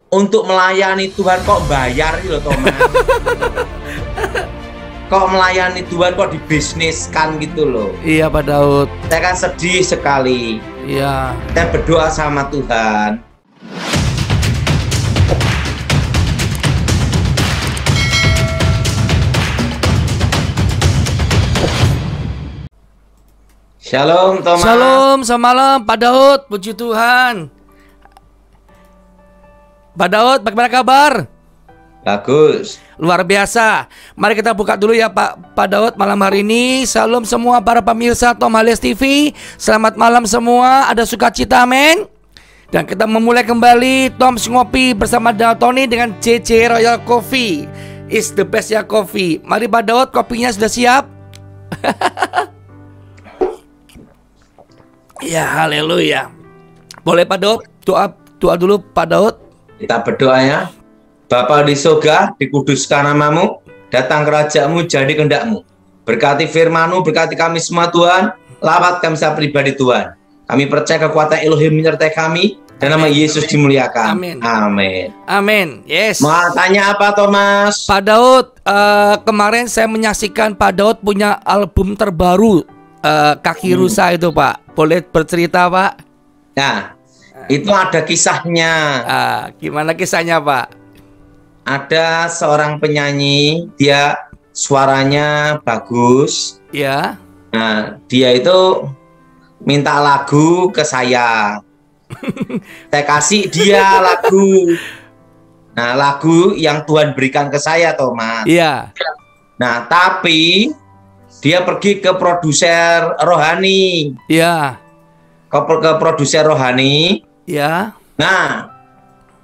untuk melayani Tuhan kok bayar loh Thomas. Kok melayani Tuhan kok dibisniskan gitu loh. Iya Pak Daud. Saya kan sedih sekali. Iya. Saya berdoa sama Tuhan. Shalom Thomas. Shalom, selamat malam Pak Daud, puji Tuhan. Pak Daud, bagaimana kabar? Bagus. Luar biasa. Mari kita buka dulu ya Pak Daud malam hari ini. Salam semua para pemirsa Tom Hales TV. Selamat malam semua. Ada sukacita, amin. Dan kita memulai kembali Tom's Ngopi bersama Tony dengan JJ Royal Coffee. Is the best ya coffee. Mari Pak Daud, kopinya sudah siap. Ya, haleluya. Boleh Pak Daud doa dulu Pak Daud. Kita berdoa ya. Bapa di surga, dikuduskan namamu, datang kerajaanmu, jadi kehendakmu. Berkati firman-Mu, berkati kami semua Tuhan, lawat kami secara pribadi Tuhan. Kami percaya kekuatan Elohim menyertai kami, dan nama Yesus dimuliakan. Amin. Amin. Amin. Yes. Mau tanya apa Thomas? Pak Daud, kemarin saya menyaksikan Pak Daud punya album terbaru, Kaki Rusa itu Pak. Boleh bercerita Pak? Nah, itu ada kisahnya. Gimana kisahnya Pak? Ada seorang penyanyi, dia suaranya bagus. Ya. Nah, dia itu minta lagu ke saya. Saya kasih dia lagu. Nah, lagu yang Tuhan berikan ke saya, Thomas. Iya. Nah, tapi dia pergi ke produser rohani. Iya. Ke produser rohani. Iya. Nah,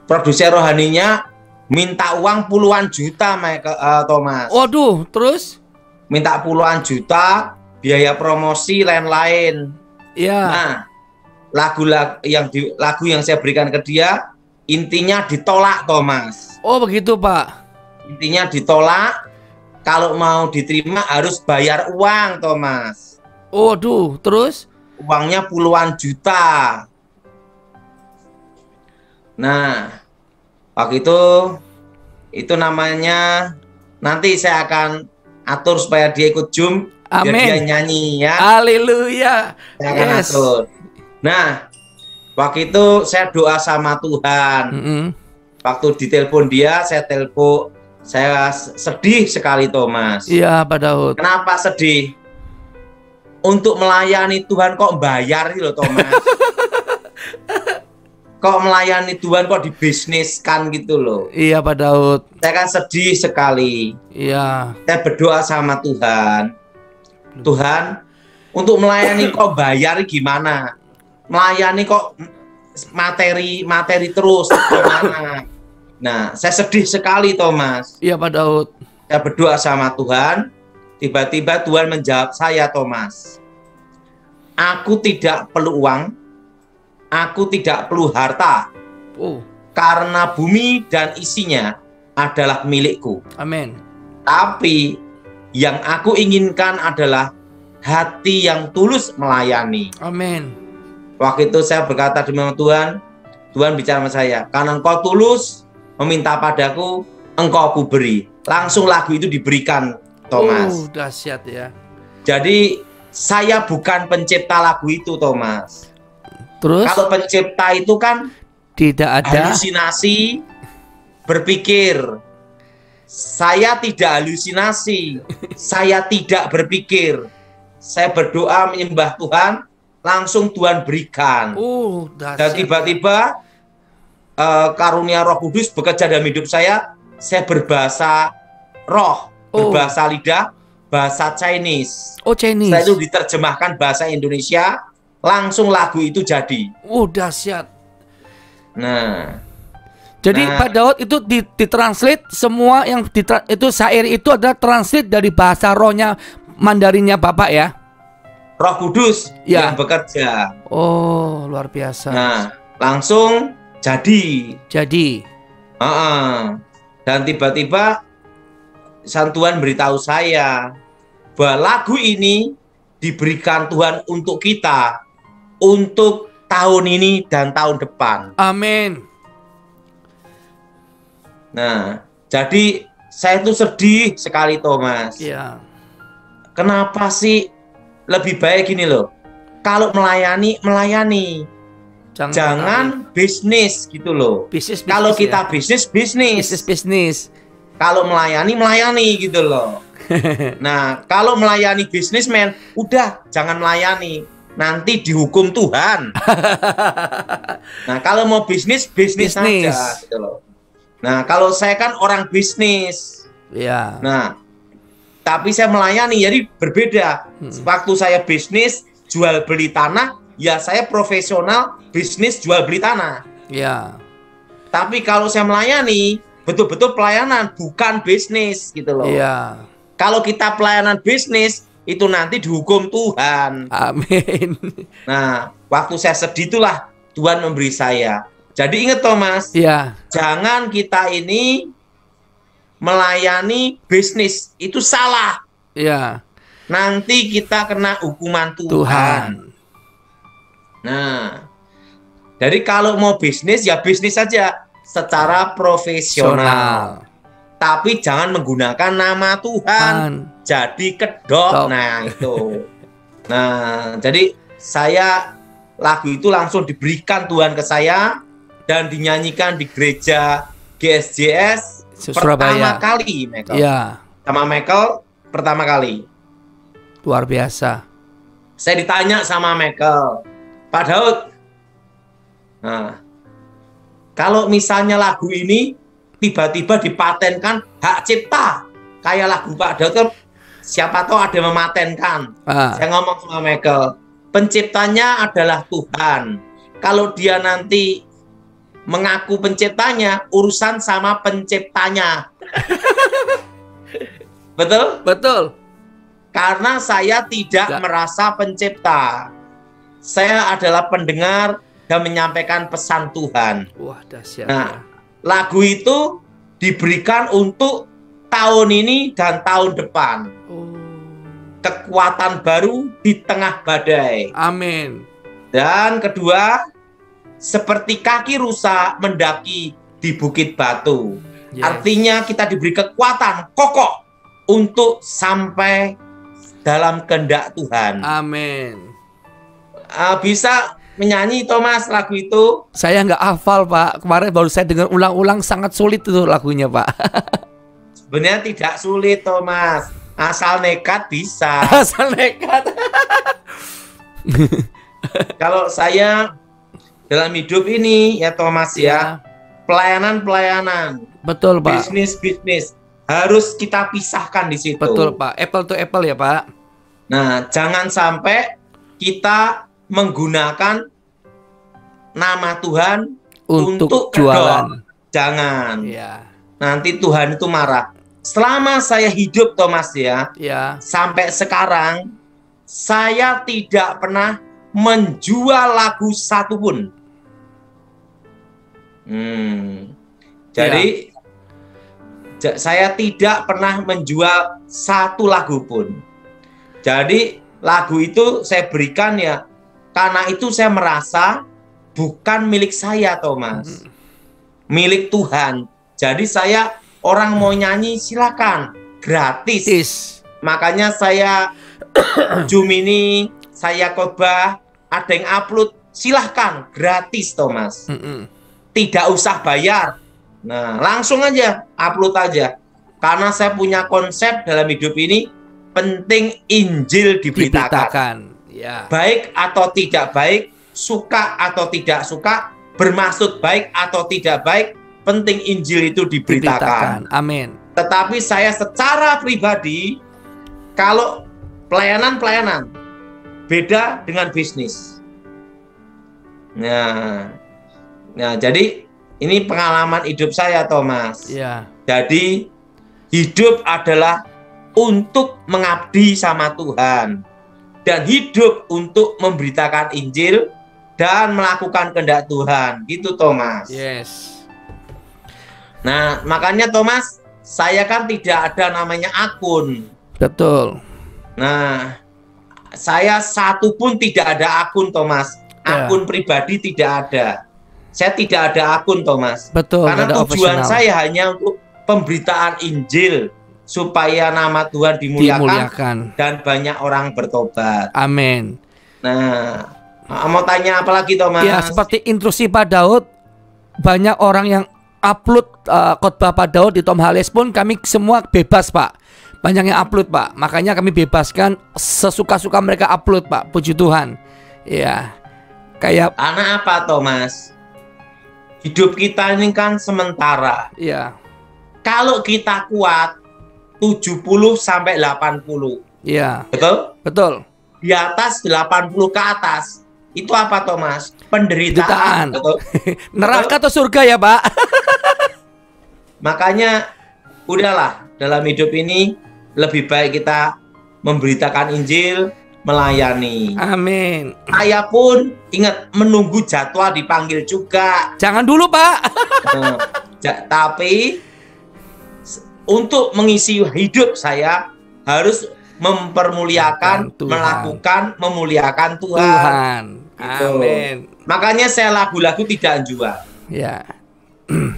produser rohaninya minta uang puluhan juta, Thomas. Waduh, terus? Minta puluhan juta, biaya promosi, lain-lain. Iya. Nah, lagu yang saya berikan ke dia, intinya ditolak, Thomas. Oh, begitu Pak. Intinya ditolak. Kalau mau diterima harus bayar uang, Thomas. Waduh, terus? Uangnya puluhan juta. Nah, waktu itu namanya, nanti saya akan atur supaya dia ikut Zoom. Biar dia nyanyi ya. Haleluya. Saya akan atur. Nah, waktu itu saya doa sama Tuhan. Waktu ditelepon dia, saya sedih sekali Thomas. Iya Pak Daud. Kenapa sedih? Untuk melayani Tuhan kok bayar loh Thomas. Kok melayani Tuhan kok dibisniskan gitu loh. Iya Pak Daud. Saya kan sedih sekali. Iya. Saya berdoa sama Tuhan. Tuhan, untuk melayani kok bayar gimana? Melayani kok materi terus gimana? Nah, saya sedih sekali Thomas. Iya Pak Daud. Saya berdoa sama Tuhan. Tiba-tiba Tuhan menjawab saya, Thomas. Aku tidak perlu uang. Aku tidak perlu harta. Karena bumi dan isinya adalah milikku. Amin. Tapi yang aku inginkan adalah hati yang tulus melayani. Amin. Waktu itu saya berkata dengan Tuhan, Tuhan bicara sama saya, karena engkau tulus meminta padaku, engkau aku beri. Langsung lagu itu diberikan, Thomas. Dahsyat ya. Jadi saya bukan pencipta lagu itu, Thomas. Terus? Kalau pencipta itu kan tidak ada halusinasi, berpikir. Saya tidak halusinasi, saya tidak berpikir. Saya berdoa menyembah Tuhan, langsung Tuhan berikan. Dan tiba-tiba karunia Roh Kudus bekerja dalam hidup saya berbahasa roh, berbahasa lidah, bahasa Chinese. Chinese. Saya itu diterjemahkan bahasa Indonesia, langsung lagu itu jadi. Dahsyat. Nah, jadi Pak Daud itu ditranslate semua yang itu syair itu adalah translate dari bahasa rohnya Mandarinnya Bapak ya. Roh Kudus yang bekerja. Luar biasa. Nah, langsung jadi. Dan tiba-tiba Tuhan beritahu saya bahwa lagu ini diberikan Tuhan untuk kita, untuk tahun ini dan tahun depan. Amin. Nah, jadi saya itu sedih sekali Thomas. Iya. Kenapa sih lebih baik gini loh? Kalau melayani, melayani. Jangan bisnis gitu loh. Bisnis, kalau kita ya. bisnis. Kalau melayani, melayani gitu loh. Nah, kalau melayani bisnismen, udah jangan melayani. Nanti dihukum Tuhan. Nah, kalau mau bisnis saja gitu loh. Nah, kalau saya kan orang bisnis. Iya. Nah, tapi saya melayani, jadi berbeda. Waktu saya bisnis, jual beli tanah, ya saya profesional bisnis jual beli tanah. Iya. Tapi kalau saya melayani, betul-betul pelayanan, bukan bisnis gitu loh. Iya. Kalau kita pelayanan bisnis, itu nanti dihukum Tuhan. Amin. Nah, waktu saya sedih itulah Tuhan memberi saya. Jadi ingat Thomas, Iya. jangan kita ini melayani bisnis, itu salah. Iya. Nanti kita kena hukuman Tuhan. Nah, jadi kalau mau bisnis, ya bisnis saja secara profesional. Tapi jangan menggunakan nama Tuhan. Jadi kedok. Nah, itu. Nah, jadi saya lagu itu langsung diberikan Tuhan ke saya dan dinyanyikan di gereja GSJS Surabaya. Pertama kali, Michael. Iya. Sama Michael pertama kali. Luar biasa. Saya ditanya sama Michael, Pak Daud, nah, kalau misalnya lagu ini tiba-tiba dipatenkan hak cipta, kayak lagu Pak Daud kan, siapa tahu ada yang mematenkan. Saya ngomong sama Michael, penciptanya adalah Tuhan. Kalau dia nanti mengaku penciptanya, urusan sama penciptanya. Betul? Betul. Karena saya tidak merasa pencipta. Saya adalah pendengar dan menyampaikan pesan Tuhan. Wah, dahsyat. Nah, lagu itu diberikan untuk tahun ini dan tahun depan. Kekuatan baru di tengah badai. Amin. Dan kedua, seperti kaki rusa mendaki di bukit batu. Artinya kita diberi kekuatan kokoh untuk sampai dalam kehendak Tuhan. Amin. Bisa menyanyi Thomas lagu itu? Saya nggak hafal Pak. Kemarin baru saya dengar ulang-ulang, sangat sulit itu lagunya Pak. Sebenarnya tidak sulit Thomas. Asal nekat bisa. Asal nekat. Kalau saya dalam hidup ini ya Thomas ya, pelayanan. Betul Pak. Bisnis harus kita pisahkan di situ. Betul Pak. Apple to apple ya Pak. Nah, jangan sampai kita menggunakan nama Tuhan untuk jualan. Jangan. Ya. Nanti Tuhan itu marah. Selama saya hidup Thomas ya, sampai sekarang saya tidak pernah menjual lagu satupun. Jadi saya tidak pernah menjual satu lagu pun. Jadi lagu itu saya berikan ya, karena itu saya merasa bukan milik saya Thomas, milik Tuhan. Jadi saya orang mau nyanyi silakan, gratis. Makanya saya Zoom ini, saya khotbah, ada yang upload, silahkan, gratis Thomas. Tidak usah bayar. Nah, langsung aja, upload aja. Karena saya punya konsep dalam hidup ini, penting Injil diberitakan. Ya. Baik atau tidak baik, suka atau tidak suka, bermaksud baik atau tidak baik, penting Injil itu diberitakan. Amin. Tetapi saya secara pribadi, kalau pelayanan beda dengan bisnis. Nah, jadi ini pengalaman hidup saya, Thomas. Ya. Jadi hidup adalah untuk mengabdi sama Tuhan dan hidup untuk memberitakan Injil dan melakukan kehendak Tuhan. Gitu, Thomas. Yes. Nah, makanya Thomas, saya kan tidak ada namanya akun. Betul. Nah, saya satu pun tidak ada akun, Thomas. Akun pribadi tidak ada. saya tidak ada akun, Thomas. Betul. Karena ada tujuan optional. saya hanya untuk pemberitaan Injil supaya nama Tuhan dimuliakan dan banyak orang bertobat. Amin. Nah, mau tanya apa lagi, Thomas? Ya, seperti instruksi Pak Daud, banyak orang yang upload khotbah Pak Daud di Tom Hales pun kami semua bebas, Pak. Banyak yang upload, Pak. Makanya kami bebaskan sesuka-suka mereka upload, Pak. Puji Tuhan. Ya. Kayak karena apa, Thomas? Hidup kita ini kan sementara. ya. Kalau kita kuat 70 sampai 80. Iya. Betul? Betul. Di atas 80 ke atas. Itu apa, Thomas? Penderitaan. Betul? Neraka atau surga ya, Pak? Makanya udahlah, dalam hidup ini lebih baik kita memberitakan Injil, melayani. Amin. Saya pun ingat menunggu jadwal dipanggil juga. Jangan dulu, Pak. Tapi untuk mengisi hidup saya harus mempermuliakan, melakukan, memuliakan Tuhan. Gitu. Amin. Makanya saya lagu-lagu tidak jual. Ya.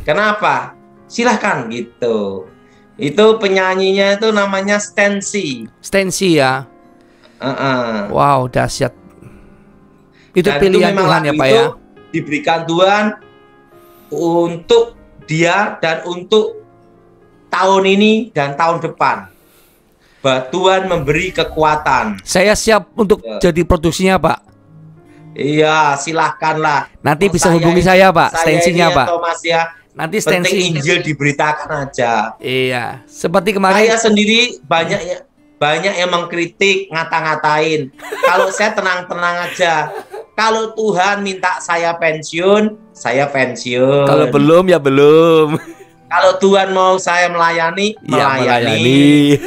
Kenapa? Silahkan gitu. Itu penyanyinya itu namanya Stensi. Stensi ya. Wow, dahsyat. Itu dan pilihan itu Tuhan ya, Pak ya. Diberikan Tuhan untuk dia dan untuk tahun ini dan tahun depan. Bahwa Tuhan memberi kekuatan. Saya siap untuk jadi produksinya, Pak. Iya, silahkanlah. Nanti bisa hubungi saya, Pak. Stensinya, Pak. Thomas ya. Nanti stensi penting Injil diberitakan aja. Iya, seperti kemarin. Saya sendiri banyak yang mengkritik, ngata-ngatain. Kalau saya tenang-tenang aja. Kalau Tuhan minta saya pensiun, saya pensiun. Kalau belum ya belum. Kalau Tuhan mau saya melayani, ya, melayani.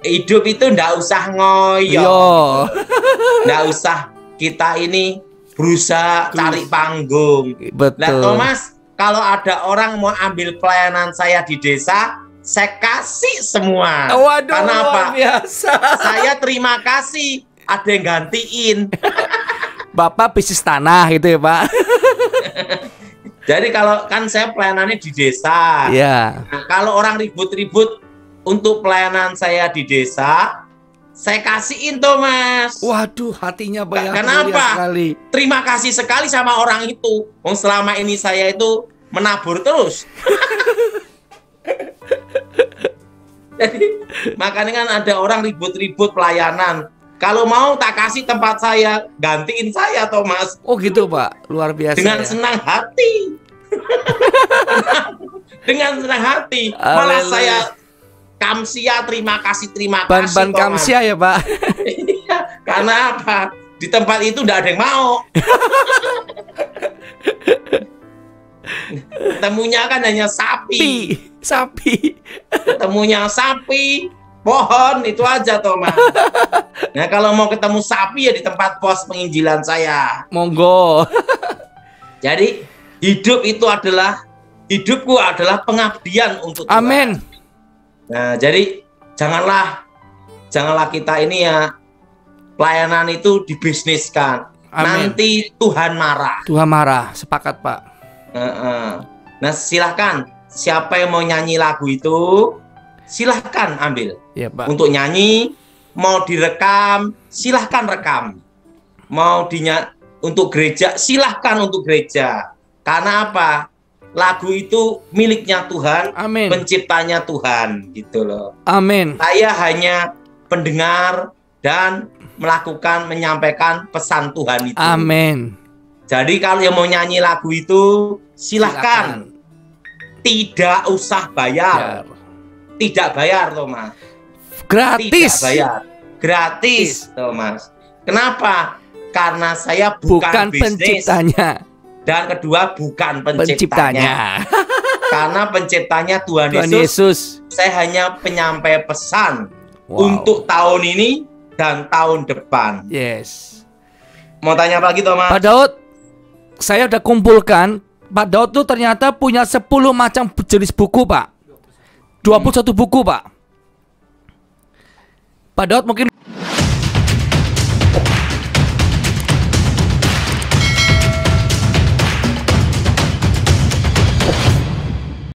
Hidup itu ndak usah ngoyo. Ndak usah kita ini berusaha cari panggung. Betul. Nah, Thomas, kalau ada orang mau ambil pelayanan saya di desa, saya kasih semua. Waduh, karena apa? Biasa. Saya terima kasih, ada yang gantiin. Bapak bisnis tanah gitu ya, Pak. Jadi kalau kan saya pelayanannya di desa. Iya. Nah, kalau orang ribut-ribut untuk pelayanan saya di desa, saya kasihin, Thomas. Waduh, hatinya banyak. Kenapa? Terima kasih sekali sama orang itu. Selama ini saya itu menabur terus. Jadi makanya kan ada orang ribut-ribut pelayanan. Kalau mau tak kasih tempat saya, gantiin saya, Thomas. Oh gitu, Pak. Luar biasa. Dengan ya? senang hati. Dengan senang hati. Malah saya kamsia, terima kasih. Ban kamsia ya, Pak. Karena apa? Di tempat itu tidak ada yang mau. Ketemunya kan hanya sapi. Ketemunya sapi, pohon, itu aja, Thomas. Nah, kalau mau ketemu sapi ya di tempat pos penginjilan saya. Monggo. Jadi hidupku adalah pengabdian untuk Tuhan. Amin. Nah, jadi janganlah kita ini ya pelayanan itu dibisniskan. Amin. Nanti Tuhan marah. Tuhan marah, sepakat, Pak. Nah, silahkan siapa yang mau nyanyi lagu itu, silahkan ambil. Ya, Pak. Untuk nyanyi, mau direkam, silahkan rekam. Mau untuk gereja, silahkan untuk gereja. Karena apa? Lagu itu miliknya Tuhan, Amin. Penciptanya Tuhan, gitu loh. Amin. Saya hanya pendengar dan menyampaikan pesan Tuhan itu. Amin. Jadi kalau yang mau nyanyi lagu itu, silahkan. Tidak usah bayar. Tidak bayar, Thomas. Gratis. Tidak bayar. Gratis, Thomas. Kenapa? Karena saya bukan bisnis. Penciptanya. Dan kedua, bukan penciptanya. Karena penciptanya Tuhan Yesus. Saya hanya penyampai pesan untuk tahun ini dan tahun depan. Yes. Mau tanya apa lagi, Thomas? Pak Daud, saya udah kumpulkan. Pak Daud tuh ternyata punya 10 macam jenis buku, Pak. 21 buku, Pak. Pak Daud mungkin